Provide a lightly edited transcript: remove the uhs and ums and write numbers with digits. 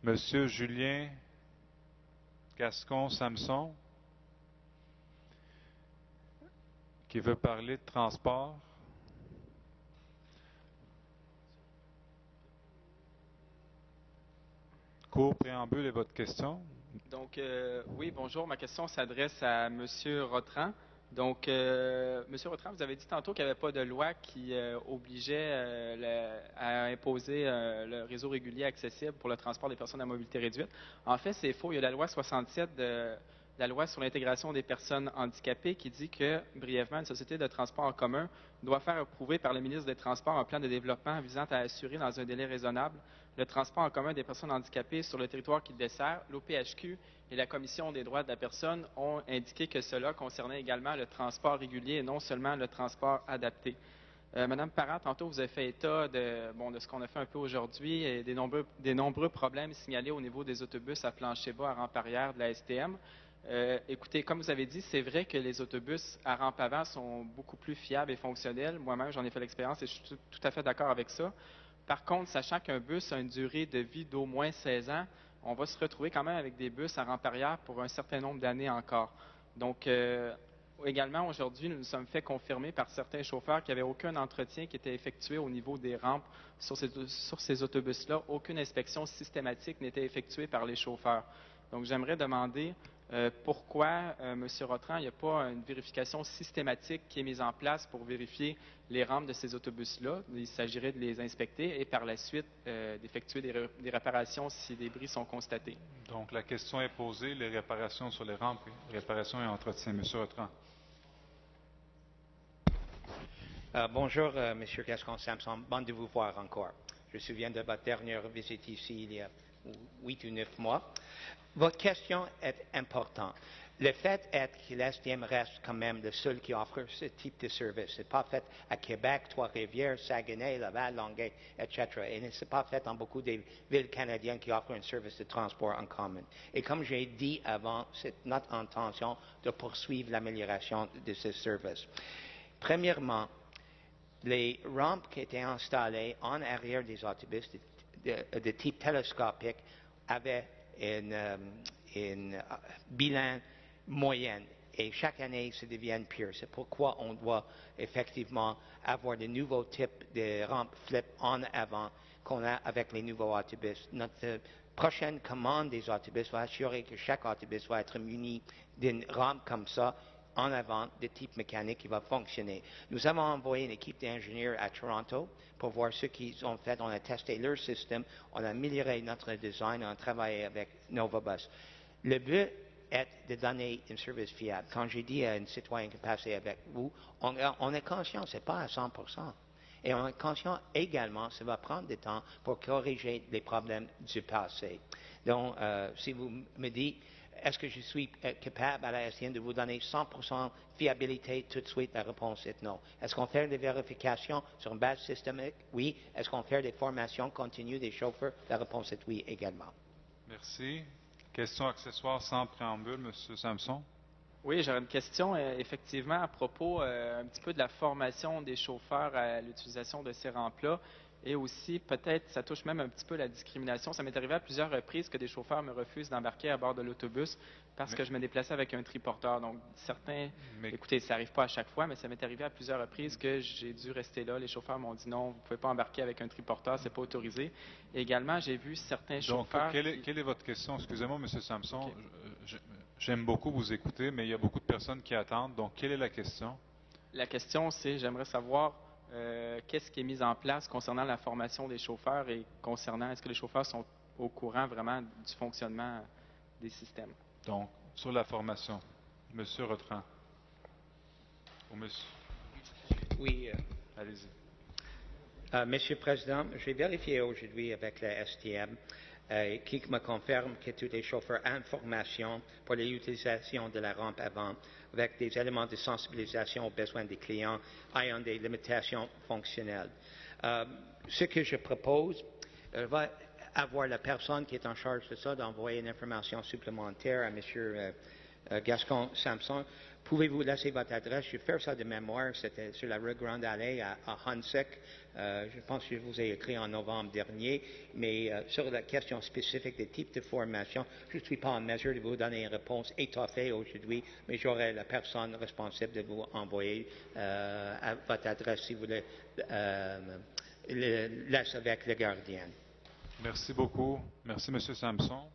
Monsieur Julien Gascon-Samson, qui veut parler de transport. Court préambule et votre question. Donc, oui, bonjour. Ma question s'adresse à M. Rotran. Donc, M. Rotran, vous avez dit tantôt qu'il n'y avait pas de loi qui obligeait à imposer le réseau régulier accessible pour le transport des personnes à mobilité réduite. En fait, c'est faux. Il y a la loi 67 de la loi sur l'intégration des personnes handicapées qui dit que, brièvement, une société de transport en commun doit faire approuver par le ministre des Transports un plan de développement visant à assurer dans un délai raisonnable le transport en commun des personnes handicapées sur le territoire qu'il dessert. L'OPHQ et la Commission des droits de la personne ont indiqué que cela concernait également le transport régulier et non seulement le transport adapté. Madame Parent, tantôt, vous avez fait état de ce qu'on a fait un peu aujourd'hui et des nombreux problèmes signalés au niveau des autobus à plancher bas, à rampe arrière de la STM. Écoutez, comme vous avez dit, c'est vrai que les autobus à rampe avant sont beaucoup plus fiables et fonctionnels. Moi-même, j'en ai fait l'expérience et je suis tout à fait d'accord avec ça. Par contre, sachant qu'un bus a une durée de vie d'au moins 16 ans, on va se retrouver quand même avec des bus à rampe arrière pour un certain nombre d'années encore. Donc, également, aujourd'hui, nous nous sommes fait confirmer par certains chauffeurs qu'il n'y avait aucun entretien qui était effectué au niveau des rampes sur ces autobus-là. Aucune inspection systématique n'était effectuée par les chauffeurs. Donc, j'aimerais demander pourquoi, M. Rotran, il n'y a pas une vérification systématique qui est mise en place pour vérifier les rampes de ces autobus-là. Il s'agirait de les inspecter et par la suite d'effectuer des réparations si des bris sont constatés. Donc, la question est posée, les réparations sur les rampes, réparations et entretien. Monsieur Rotran. Bonjour, Monsieur Gascon-Samson. Bon de vous voir encore. Je me souviens de votre dernière visite ici il y a 8 ou 9 mois. Votre question est importante. Le fait est que l'STM reste quand même le seul qui offre ce type de service. Ce n'est pas fait à Québec, Trois-Rivières, Saguenay, Laval, Longueuil, etc. Et ce n'est pas fait dans beaucoup des villes canadiennes qui offrent un service de transport en commun. Et comme j'ai dit avant, c'est notre intention de poursuivre l'amélioration de ce service. Premièrement, les rampes qui étaient installées en arrière des autobus de type télescopique avaient une bilan moyenne et chaque année, ça devient pire. C'est pourquoi on doit effectivement avoir de nouveaux types de rampes flip en avant qu'on a avec les nouveaux autobus. Notre prochaine commande des autobus va assurer que chaque autobus va être muni d'une rampe comme ça en avant de type mécanique qui va fonctionner. Nous avons envoyé une équipe d'ingénieurs à Toronto pour voir ce qu'ils ont fait. On a testé leur système, on a amélioré notre design, on a travaillé avec Novabus. Le but est de donner un service fiable. Quand j'ai dit à un citoyen qui passait avec vous, on est conscient, ce n'est pas à 100%. Et on est conscient également que ça va prendre du temps pour corriger les problèmes du passé. Donc, si vous me dites, est-ce que je suis capable à la STM de vous donner 100% fiabilité tout de suite? La réponse est non. Est-ce qu'on fait des vérifications sur une base systémique? Oui. Est-ce qu'on fait des formations continues des chauffeurs? La réponse est oui également. Merci. Question accessoire sans préambule, M. Samson. Oui, j'aurais une question effectivement à propos un petit peu de la formation des chauffeurs à l'utilisation de ces rampes-là et aussi peut-être ça touche même un petit peu la discrimination. Ça m'est arrivé à plusieurs reprises que des chauffeurs me refusent d'embarquer à bord de l'autobus parce que je me déplaçais avec un triporteur. Donc certains, écoutez, ça n'arrive pas à chaque fois, mais ça m'est arrivé à plusieurs reprises que j'ai dû rester là. Les chauffeurs m'ont dit non, vous ne pouvez pas embarquer avec un triporteur, c'est pas autorisé. Et également, j'ai vu certains chauffeurs. Donc, quelle est votre question? Excusez-moi, M. Samson. Okay. J'aime beaucoup vous écouter, mais il y a beaucoup de personnes qui attendent. Donc, quelle est la question? La question, c'est, j'aimerais savoir qu'est-ce qui est mis en place concernant la formation des chauffeurs et concernant, est-ce que les chauffeurs sont au courant vraiment du fonctionnement des systèmes? Donc, sur la formation, M. Rotran. Ou monsieur? Oui. Allez-y. Monsieur le Président, j'ai vérifié aujourd'hui avec la STM qui me confirme que tous les chauffeurs ont formation pour l'utilisation de la rampe avant avec des éléments de sensibilisation aux besoins des clients ayant des limitations fonctionnelles. Ce que je propose va avoir la personne qui est en charge de ça d'envoyer une information supplémentaire à M. Gascon Samson. Pouvez-vous laisser votre adresse? Je vais faire ça de mémoire. C'était sur la rue Grande Allée à Hunsec. Je pense que je vous ai écrit en novembre dernier. Mais sur la question spécifique des types de formation, je ne suis pas en mesure de vous donner une réponse étoffée aujourd'hui, mais j'aurai la personne responsable de vous envoyer à votre adresse si vous le laissez avec le gardien. Merci beaucoup. Merci, M. Samson.